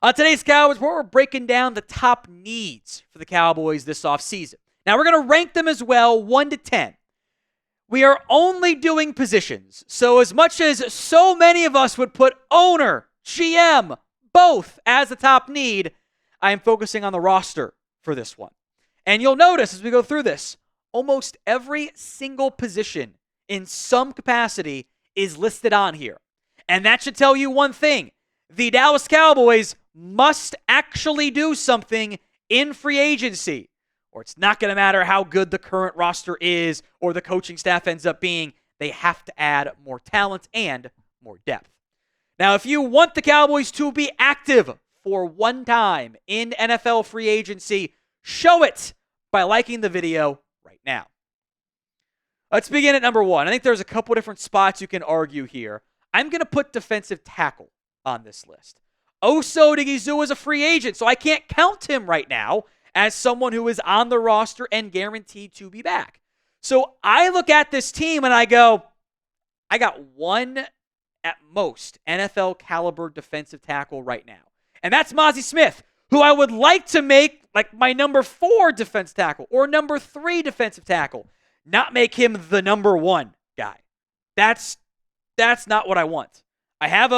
On today's Cowboys Report, we're breaking down the top needs for the Cowboys this offseason. Now, we're going to rank them as well, 1 to 10. We are only doing positions. So as much as so many of us would put owner, GM, both as the top need, I am focusing on the roster for this one. And you'll notice as we go through this, almost every single position in some capacity is listed on here. And that should tell you one thing. The Dallas Cowboys must actually do something in free agency, or it's not going to matter how good the current roster is or the coaching staff ends up being. They have to add more talent and more depth. Now, if you want the Cowboys to be active for one time in NFL free agency, show it by liking the video right now. Let's begin at number 1. I think there's a couple different spots you can argue here. I'm going to put defensive tackle on this list. Odighizuwa is a free agent, so I can't count him right now as someone who is on the roster and guaranteed to be back. So I look at this team and I go, I got one at most NFL caliber defensive tackle right now. And that's Mazi Smith, who I would like to make like my number 4 defense tackle or number 3 defensive tackle, not make him the number 1 guy. That's not what I want. I have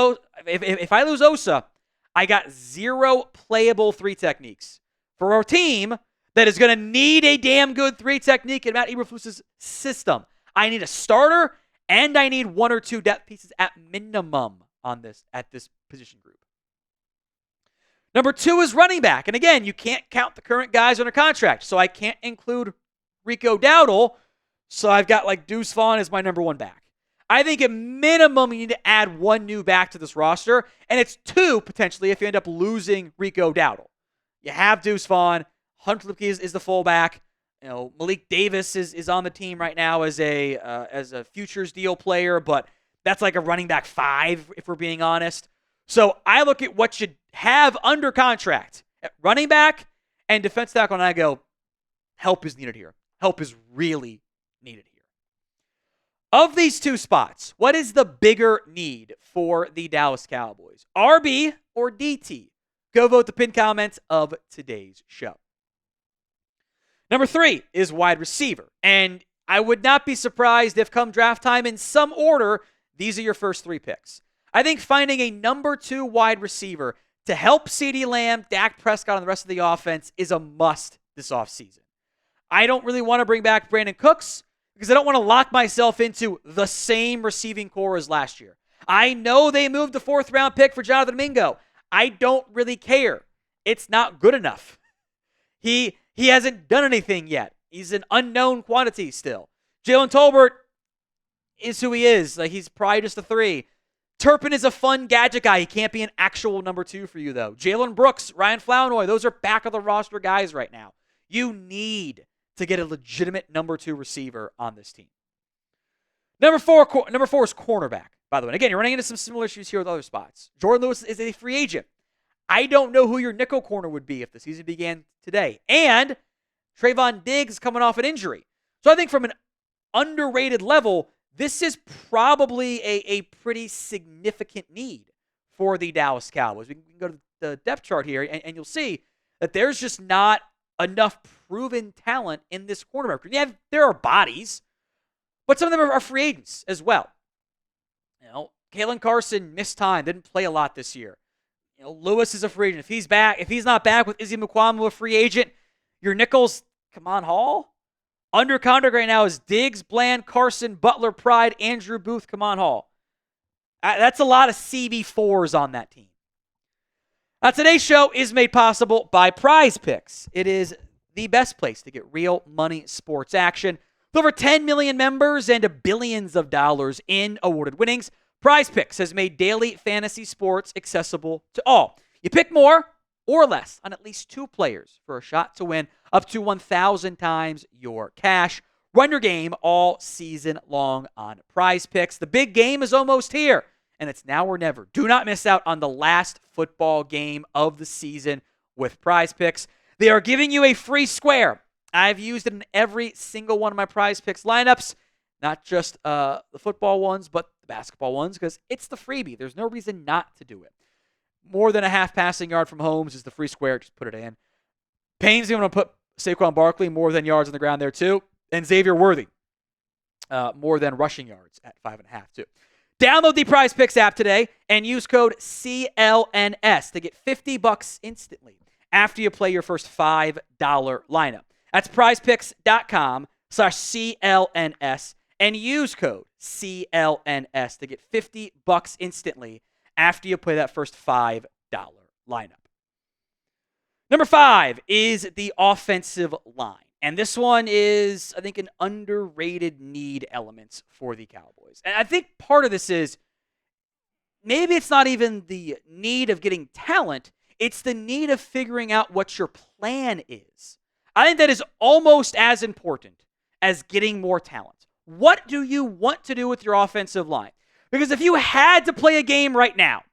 if I lose Osa, I got 0 playable 3 techniques for our team that is going to need a damn good 3 technique in Matt Eberflus's system. I need a starter and I need 1 or 2 depth pieces at minimum at this position group. Number 2 is running back. And again, you can't count the current guys under contract, so I can't include Rico Dowdle. So I've got like Deuce Vaughn as my number 1 back. I think at minimum you need to add 1 new back to this roster, and it's 2 potentially if you end up losing Rico Dowdle. You have Deuce Vaughn, Hunter Lipke is the fullback. Malik Davis is on the team right now as a futures deal player, but that's like a running back 5 if we're being honest. So I look at what you have under contract at running back and defense tackle, and I go, help is needed here. Help is really needed here. Of these 2 spots, what is the bigger need for the Dallas Cowboys? RB or DT? Go vote the pinned comments of today's show. Number 3 is wide receiver. And I would not be surprised if come draft time in some order, these are your first 3 picks. I think finding a number 2 wide receiver to help CeeDee Lamb, Dak Prescott, and the rest of the offense is a must this offseason. I don't really want to bring back Brandon Cooks because I don't want to lock myself into the same receiving core as last year. I know they moved the 4th round pick for Jonathan Mingo. I don't really care. It's not good enough. He hasn't done anything yet. He's an unknown quantity still. Jalen Tolbert is who he is. Like, he's probably just a 3. Turpin is a fun gadget guy. He can't be an actual number 2 for you, though. Jalen Brooks, Ryan Flournoy, those are back of the roster guys right now. You need to get a legitimate number 2 receiver on this team. Number four is cornerback, by the way. And again, you're running into some similar issues here with other spots. Jordan Lewis is a free agent. I don't know who your nickel corner would be if the season began today. And Trayvon Diggs is coming off an injury. So I think from an underrated level, this is probably a pretty significant need for the Dallas Cowboys. We can go to the depth chart here, and you'll see that there's just not enough proven talent in this cornerback. Yeah, there are bodies, but some of them are free agents as well. Kalen Carson missed time, didn't play a lot this year. Lewis is a free agent. If he's not back with Izzy Mukuamu, a free agent, your nickels, Kamon Hall. Under contract right now is Diggs, Bland, Carson, Butler, Pride, Andrew Booth, Kamon Hall. That's a lot of CB4s on that team. Today's show is made possible by PrizePicks. It is the best place to get real money sports action. With over 10 million members and billions of dollars in awarded winnings, PrizePicks has made daily fantasy sports accessible to all. You pick more or less on at least 2 players for a shot to win up to 1,000 times your cash. Run your game all season long on PrizePicks. The big game is almost here, and it's now or never. Do not miss out on the last football game of the season with PrizePicks. They are giving you a free square. I've used it in every single one of my PrizePicks lineups, not just the football ones, but the basketball ones, because it's the freebie. There's no reason not to do it. More than a half passing yard from Holmes is the free square. Just put it in. Payne's going to put Saquon Barkley more than yards on the ground there too. And Xavier Worthy more than rushing yards at 5.5 too. Download the PrizePicks app today and use code CLNS to get $50 instantly after you play your first $5 lineup. That's prizepicks.com/CLNS and use code CLNS to get $50 instantly after you play that first $5 lineup. Number 5 is the offensive line. And this one is, I think, an underrated need element for the Cowboys. And I think part of this is maybe it's not even the need of getting talent. It's the need of figuring out what your plan is. I think that is almost as important as getting more talent. What do you want to do with your offensive line? Because if you had to play a game right now,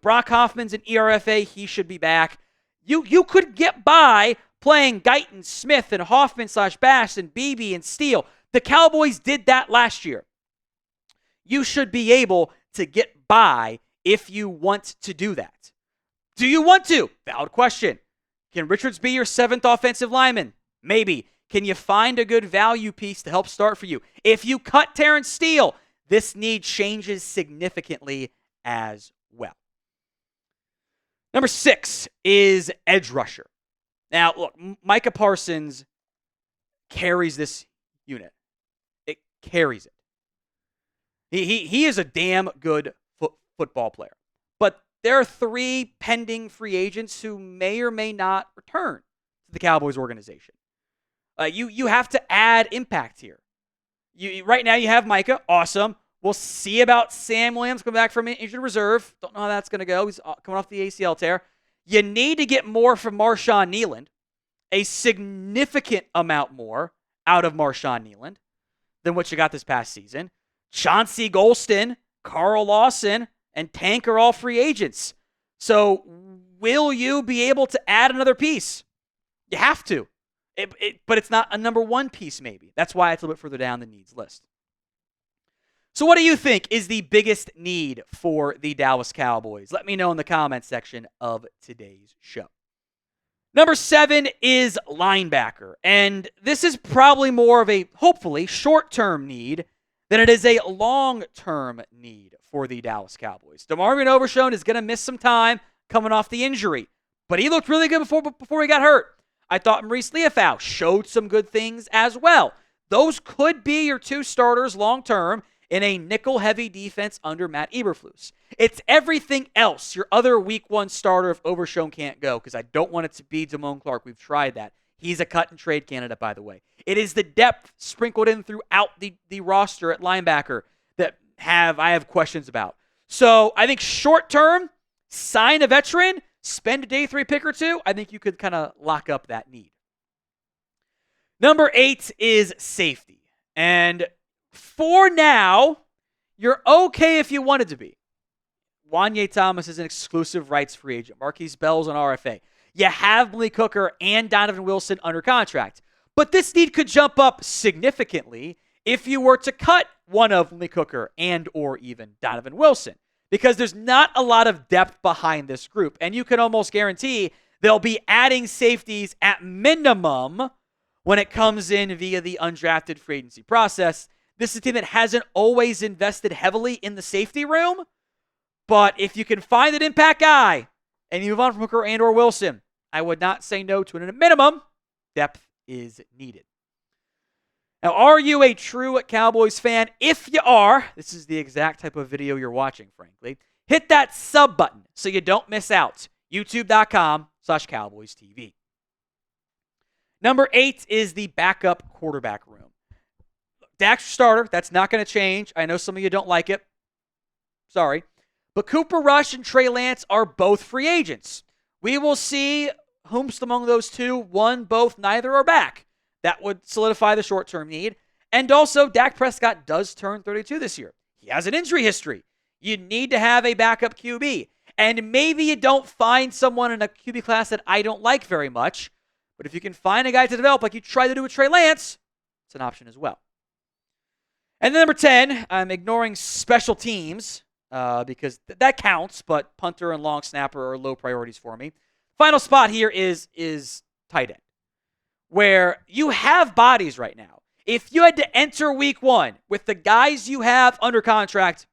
Brock Hoffman's an ERFA, he should be back. You could get by playing Guyton, Smith, and Hoffman/Bass, and Beebe and Steele. The Cowboys did that last year. You should be able to get by if you want to do that. Do you want to? Valid question. Can Richards be your 7th offensive lineman? Maybe. Can you find a good value piece to help start for you? If you cut Terrence Steele, this need changes significantly as well. Number 6 is edge rusher. Now, look, Micah Parsons carries this unit. It carries it. He is a damn good football player. But there are 3 pending free agents who may or may not return to the Cowboys organization. You have to add impact here. Right now you have Micah. Awesome. We'll see about Sam Williams coming back from injured reserve. Don't know how that's going to go. He's coming off the ACL tear. You need to get more from Marshawn Kneeland, a significant amount more out of Marshawn Kneeland than what you got this past season. Chauncey Golston, Carl Lawson, and Tank are all free agents. So will you be able to add another piece? You have to. But it's not a number 1 piece maybe. That's why it's a little bit further down the needs list. So what do you think is the biggest need for the Dallas Cowboys? Let me know in the comments section of today's show. Number 7 is linebacker. And this is probably more of a, hopefully, short-term need than it is a long-term need for the Dallas Cowboys. DeMarvin Overshown is going to miss some time coming off the injury. But he looked really good before he got hurt. I thought Maurice Leafau showed some good things as well. Those could be your 2 starters long-term in a nickel-heavy defense under Matt Eberflus. It's everything else, your other week 1 starter if Overshown can't go, because I don't want it to be Damone Clark. We've tried that. He's a cut-and-trade candidate, by the way. It is the depth sprinkled in throughout the roster at linebacker that I have questions about. So I think short-term, sign a veteran, spend a day 3 pick or 2. I think you could kind of lock up that need. Number 8 is safety. And for now, you're okay if you wanted to be. Wanye Thomas is an exclusive rights free agent. Marquise Bell's an RFA. You have Malik Hooker and Donovan Wilson under contract. But this need could jump up significantly if you were to cut one of Malik Hooker and or even Donovan Wilson. Because there's not a lot of depth behind this group. And you can almost guarantee they'll be adding safeties at minimum when it comes in via the undrafted free agency process. This is a team that hasn't always invested heavily in the safety room. But if you can find an impact guy and you move on from Hooker and or Wilson, I would not say no to it. At a minimum, depth is needed. Now, are you a true Cowboys fan? If you are, this is the exact type of video you're watching, frankly. Hit that sub button so you don't miss out. YouTube.com/CowboysTV. Number 8 is the backup quarterback room. Dak's your starter. That's not going to change. I know some of you don't like it. Sorry. But Cooper Rush and Trey Lance are both free agents. We will see whomst among those 2, one, both, neither are back. That would solidify the short-term need. And also, Dak Prescott does turn 32 this year. He has an injury history. You need to have a backup QB. And maybe you don't find someone in a QB class that I don't like very much. But if you can find a guy to develop like you tried to do with Trey Lance, it's an option as well. And then number 10, I'm ignoring special teams because that counts, but punter and long snapper are low priorities for me. Final spot here is tight end, where you have bodies right now. If you had to enter week 1 with the guys you have under contract,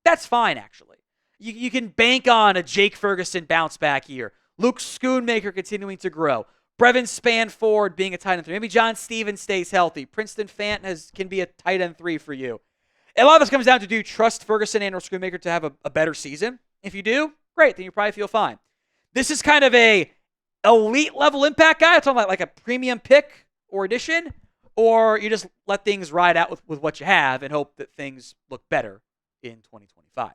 that's fine, actually. You can bank on a Jake Ferguson bounce back here. Luke Schoonmaker continuing to grow. Brevin Spanford being a tight end 3. Maybe John Stevens stays healthy. Princeton Fant can be a tight end 3 for you. A lot of this comes down to, do you trust Ferguson and or Schoonmaker to have a better season? If you do, great. Then you probably feel fine. This is kind of a elite level impact guy. It's talking about like a premium pick or addition, or you just let things ride out with what you have and hope that things look better in 2025.